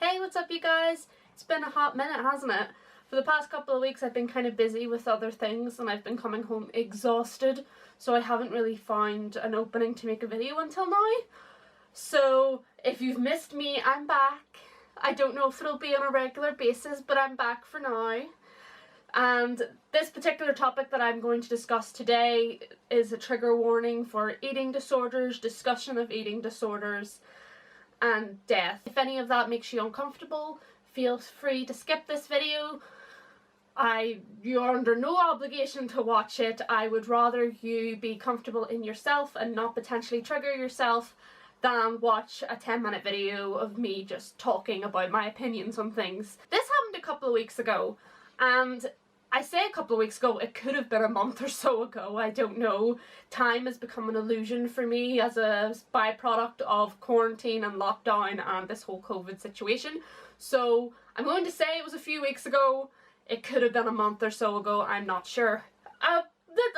Hey, what's up you guys? It's been a hot minute, hasn't it? For the past couple of weeks I've been kind of busy with other things and I've been coming home exhausted, so I haven't really found an opening to make a video until now. So if you've missed me, I'm back. I don't know if it'll be on a regular basis, but I'm back for now. And this particular topic that I'm going to discuss today is a trigger warning for eating disorders, discussion of eating disorders, and death. If any of that makes you uncomfortable, feel free to skip this video. You're under no obligation to watch it. I would rather you be comfortable in yourself and not potentially trigger yourself than watch a 10-minute video of me just talking about my opinions on things. This happened a couple of weeks ago, and I say a couple of weeks ago, it could have been a month or so ago, I don't know. Time has become an illusion for me as a byproduct of quarantine and lockdown and this whole COVID situation. So I'm going to say it was a few weeks ago. It could have been a month or so ago, I'm not sure. A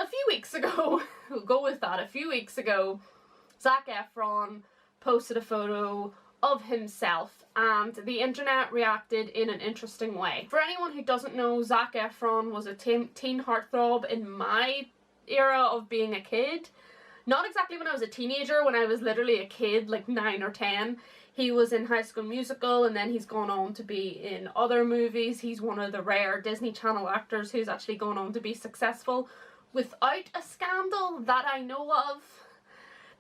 few weeks ago, we'll go with that, a few weeks ago, Zac Efron posted a photo of himself and the internet reacted in an interesting way. For anyone who doesn't know, Zac Efron was a teen heartthrob in my era of being a kid. Not exactly when I was a teenager, when I was literally a kid, like 9 or 10. He was in High School Musical and then he's gone on to be in other movies. He's one of the rare Disney Channel actors who's actually gone on to be successful without a scandal that I know of.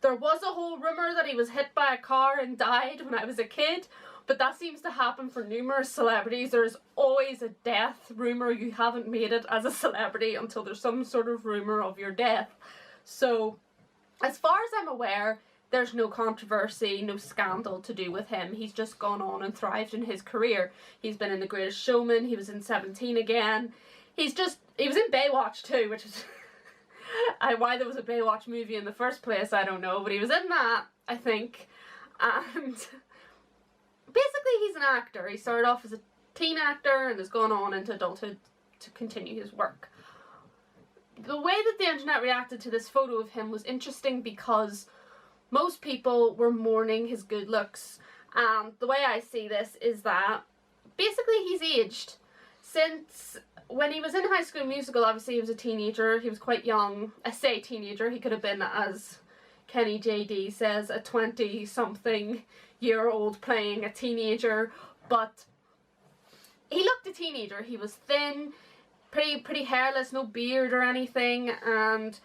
There was a whole rumour that he was hit by a car and died when I was a kid, but that seems to happen for numerous celebrities. There's always a death rumour. You haven't made it as a celebrity until there's some sort of rumour of your death. So, as far as I'm aware, there's no controversy, no scandal to do with him. He's just gone on and thrived in his career. He's been in The Greatest Showman, he was in 17 again. He was in Baywatch too, which is... why there was a Baywatch movie in the first place, I don't know, but he was in that, I think. And basically he's an actor. He started off as a teen actor and has gone on into adulthood to continue his work. The way that the internet reacted to this photo of him was interesting because most people were mourning his good looks, and the way I see this is that basically he's aged. Since when he was in High School Musical, obviously he was a teenager, he was quite young. I say teenager, he could have been, as Kenny JD says, a 20-something-year-old playing a teenager, but he looked a teenager. He was thin, pretty hairless, no beard or anything, and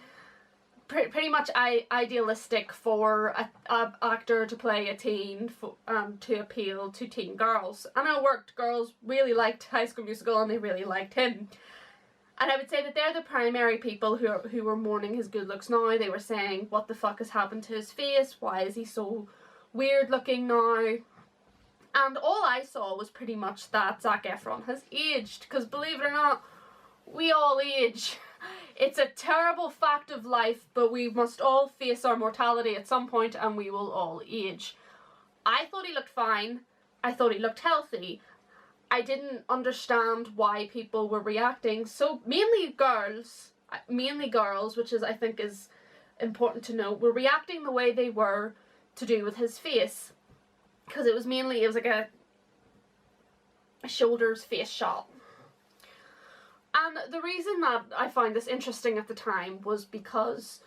pretty much idealistic for an actor to play a teen to appeal to teen girls. And it worked. Girls really liked High School Musical and they really liked him. And I would say that they're the primary people who were mourning his good looks now. They were saying, what the fuck has happened to his face? Why is he so weird looking now? And all I saw was pretty much that Zac Efron has aged. Because believe it or not, we all age. It's a terrible fact of life, but we must all face our mortality at some point and we will all age. I thought he looked fine. I thought he looked healthy. I didn't understand why people were reacting. So mainly girls, which is I think is important to know, were reacting the way they were to do with his face. Because it was like a shoulders face shot. And the reason that I found this interesting at the time was because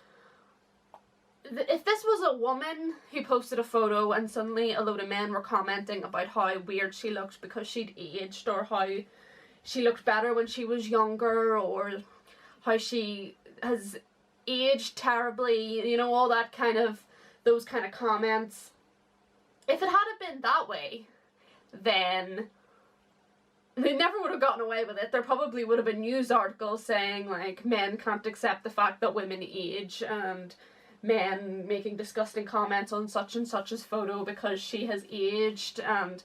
if this was a woman who posted a photo and suddenly a load of men were commenting about how weird she looked because she'd aged, or how she looked better when she was younger, or how she has aged terribly, you know, all that those kind of comments. If it had been that way, then they never would have gotten away with it. There probably would have been news articles saying, like, men can't accept the fact that women age, and men making disgusting comments on such and such's photo because she has aged, and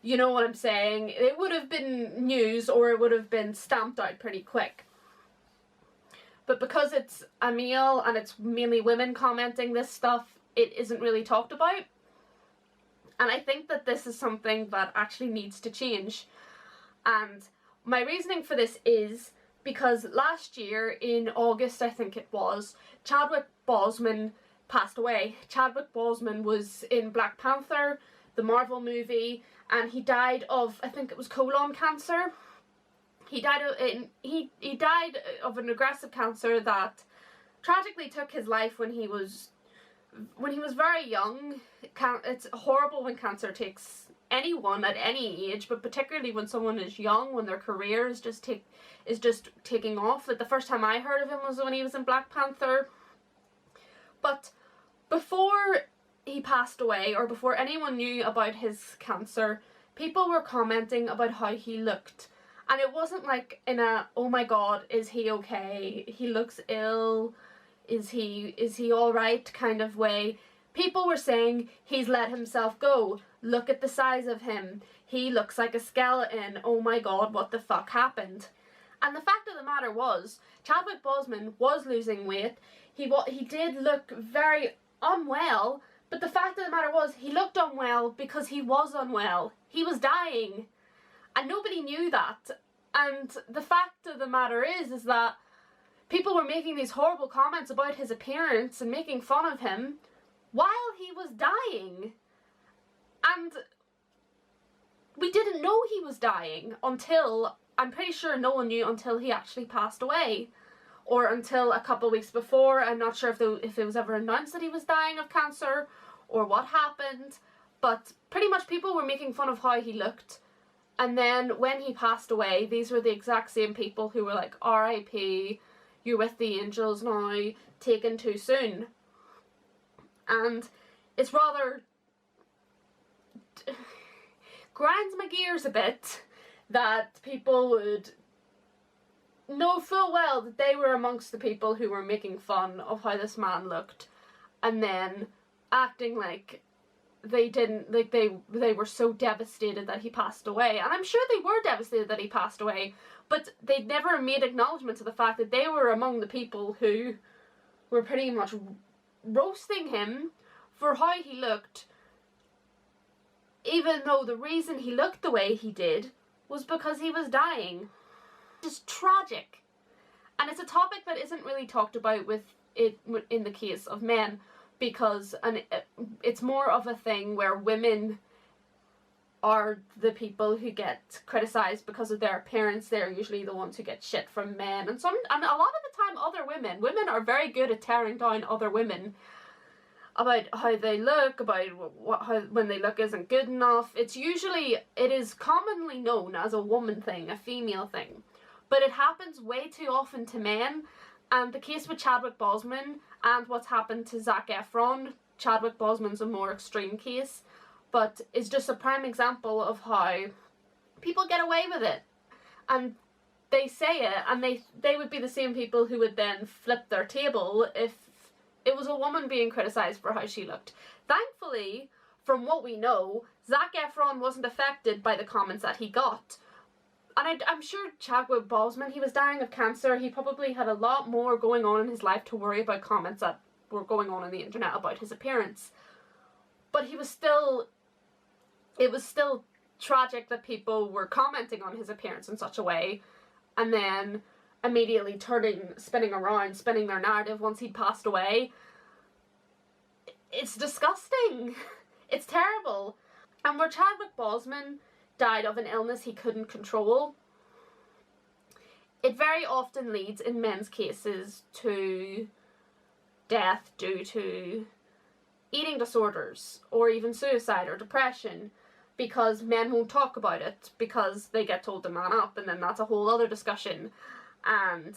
you know what I'm saying. It would have been news, or it would have been stamped out pretty quick. But because it's a male and it's mainly women commenting this stuff, it isn't really talked about. And I think that this is something that actually needs to change. And my reasoning for this is because last year in August, I think it was, Chadwick Boseman passed away. Chadwick Boseman was in Black Panther, the Marvel movie, and he died of, I think it was colon cancer. He died of an aggressive cancer that tragically took his life when he was very young. It's horrible when cancer takes anyone at any age, but particularly when someone is young, when their career is just taking off. Like, the first time I heard of him was when he was in Black Panther. But before he passed away, or before anyone knew about his cancer, people were commenting about how he looked. And it wasn't like in a, oh my god, is he okay? He looks ill. Is he alright kind of way. People were saying, he's let himself go. Look at the size of him. He looks like a skeleton. Oh my god, what the fuck happened? And the fact of the matter was, Chadwick Boseman was losing weight. He did look very unwell, but the fact of the matter was, he looked unwell because he was unwell. He was dying. And nobody knew that. And the fact of the matter is that people were making these horrible comments about his appearance and making fun of him while he was dying. And we didn't know he was dying until, I'm pretty sure no one knew until he actually passed away. Or until a couple of weeks before. I'm not sure if it was ever announced that he was dying of cancer or what happened. But pretty much people were making fun of how he looked. And then when he passed away, these were the exact same people who were like, R.I.P., you're with the angels now, taken too soon. And it's rather grinds my gears a bit that people would know full well that they were amongst the people who were making fun of how this man looked, and then acting like they didn't, like they were so devastated that he passed away. And I'm sure they were devastated that he passed away, but they never made acknowledgement to the fact that they were among the people who were pretty much roasting him for how he looked, even though the reason he looked the way he did was because he was dying. It's tragic. And it's a topic that isn't really talked about with it in the case of men, because it's more of a thing where women are the people who get criticised because of their appearance. They're usually the ones who get shit from men, and a lot of the time other women are very good at tearing down other women about how they look, about how when they look isn't good enough. It is commonly known as a woman thing, a female thing, but it happens way too often to men. And the case with Chadwick Boseman and what's happened to Zac Efron, Chadwick Boseman's a more extreme case, but it's just a prime example of how people get away with it. And they say it, and they would be the same people who would then flip their table if it was a woman being criticised for how she looked. Thankfully, from what we know, Zac Efron wasn't affected by the comments that he got. And I'm sure Chadwick Boseman, he was dying of cancer. He probably had a lot more going on in his life to worry about comments that were going on the internet about his appearance. But it was still tragic that people were commenting on his appearance in such a way, and then immediately spinning their narrative once he'd passed away. It's disgusting. It's terrible. And where Chadwick Boseman died of an illness he couldn't control, it very often leads in men's cases to death due to eating disorders or even suicide or depression, because men won't talk about it because they get told to man up, and then that's a whole other discussion. And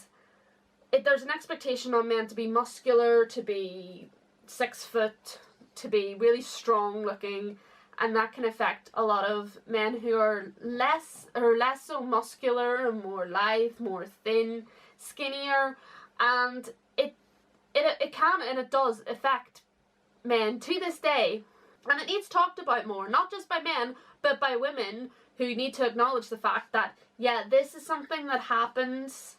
there's an expectation on men to be muscular, to be 6 foot, to be really strong looking, and that can affect a lot of men who are less so muscular and more lithe, more thin, skinnier, and it can and it does affect men to this day. And it needs talked about more, not just by men, but by women who need to acknowledge the fact that, yeah, this is something that happens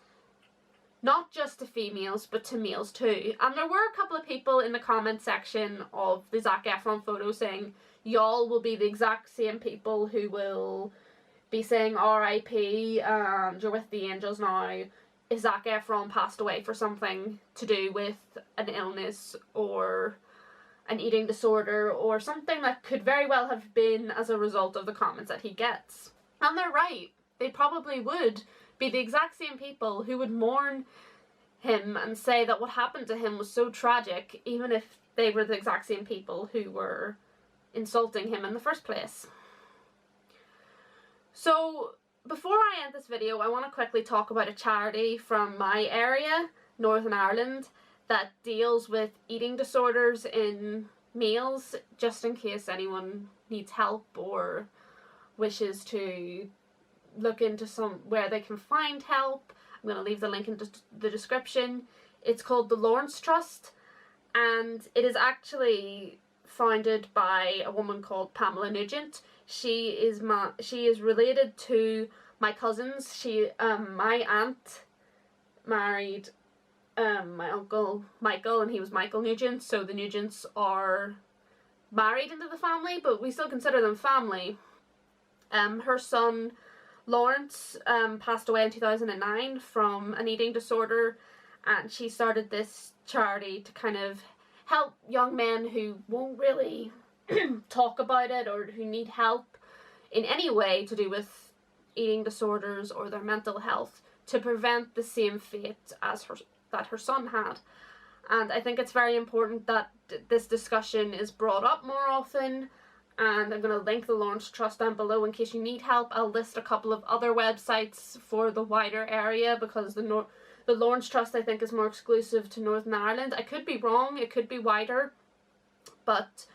not just to females, but to males too. And there were a couple of people in the comment section of the Zac Efron photo saying, y'all will be the exact same people who will be saying R.I.P. and you're with the angels now if Zac Efron passed away for something to do with an illness or an eating disorder or something that could very well have been as a result of the comments that he gets. And they're right. They probably would be the exact same people who would mourn him and say that what happened to him was so tragic, even if they were the exact same people who were insulting him in the first place. So before I end this video, I want to quickly talk about a charity from my area, Northern Ireland, that deals with eating disorders in males, just in case anyone needs help or wishes to look into where they can find help. I'm going to leave the link in the description. It's called the Lawrence Trust, and it is actually founded by a woman called Pamela Nugent. She is related to my cousins. My aunt married my uncle Michael, and he was Michael Nugent, so the Nugents are married into the family, but we still consider them family. Her son Lawrence passed away in 2009 from an eating disorder, and she started this charity to kind of help young men who won't really talk about it or who need help in any way to do with eating disorders or their mental health, to prevent the same fate as that her son had. And I think it's very important that this discussion is brought up more often, and I'm going to link the Lawrence Trust down below in case you need help. I'll list a couple of other websites for the wider area, because the Lawrence Trust, I think, is more exclusive to Northern Ireland. I could be wrong, it could be wider, but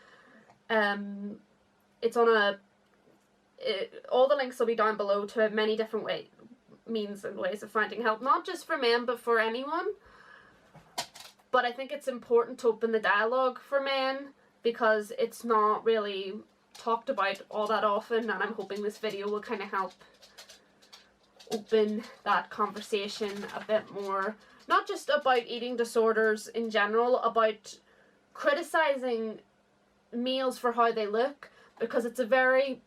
it's on all the links will be down below to many different means and ways of finding help, not just for men but for anyone. But I think it's important to open the dialogue for men, because it's not really talked about all that often, and I'm hoping this video will kind of help open that conversation a bit more. Not just about eating disorders in general, about criticizing males for how they look, because it's a very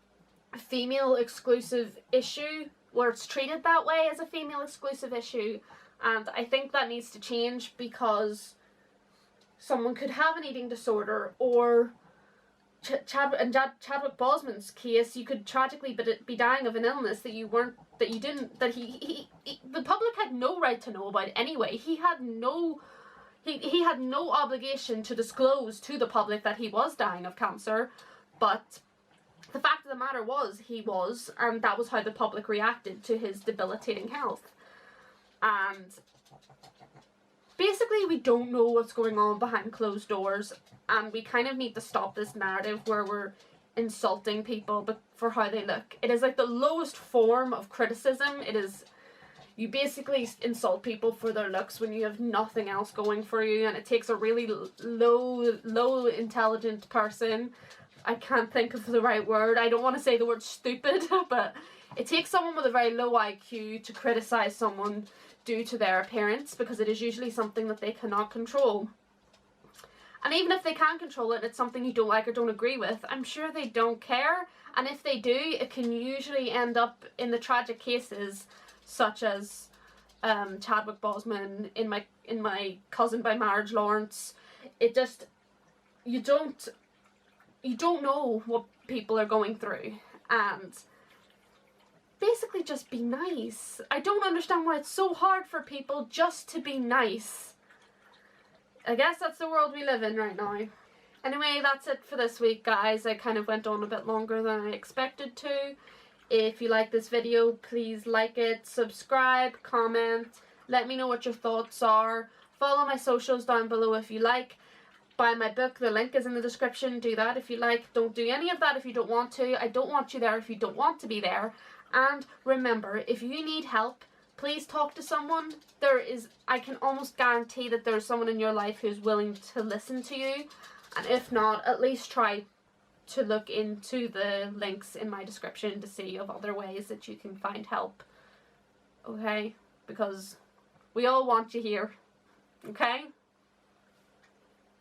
female exclusive issue, where it's treated that way as a female exclusive issue, and I think that needs to change, because someone could have an eating disorder, or Chadwick Boseman's case, you could tragically be dying of an illness that the public had no right to know about anyway. He had no obligation to disclose to the public that he was dying of cancer, but the fact of the matter was he was, and that was how the public reacted to his debilitating health. And basically, we don't know what's going on behind closed doors, and we kind of need to stop this narrative where we're insulting people for how they look. It is like the lowest form of criticism. It is, you basically insult people for their looks when you have nothing else going for you, and it takes a really low intelligent person. I can't think of the right word. I don't want to say the word stupid, but it takes someone with a very low IQ to criticize someone due to their appearance, because it is usually something that they cannot control. And even if they can control it, it's something you don't like or don't agree with, I'm sure they don't care. And if they do, it can usually end up in the tragic cases such as Chadwick Boseman, in my cousin by marriage, Lawrence. It just, you don't know what people are going through, and basically just be nice. I don't understand why it's so hard for people just to be nice. I guess that's the world we live in right now. Anyway, that's it for this week, guys. I kind of went on a bit longer than I expected to. If you like this video, please like it, subscribe, comment, let me know what your thoughts are. Follow my socials down below if you like. Buy my book, the link is in the description. Do that if you like. Don't do any of that if you don't want to. I don't want you there if you don't want to be there. And remember, if you need help, please talk to someone. I can almost guarantee that there's someone in your life who's willing to listen to you. And if not, at least try to look into the links in my description to see of other ways that you can find help. Okay? Because we all want you here. Okay?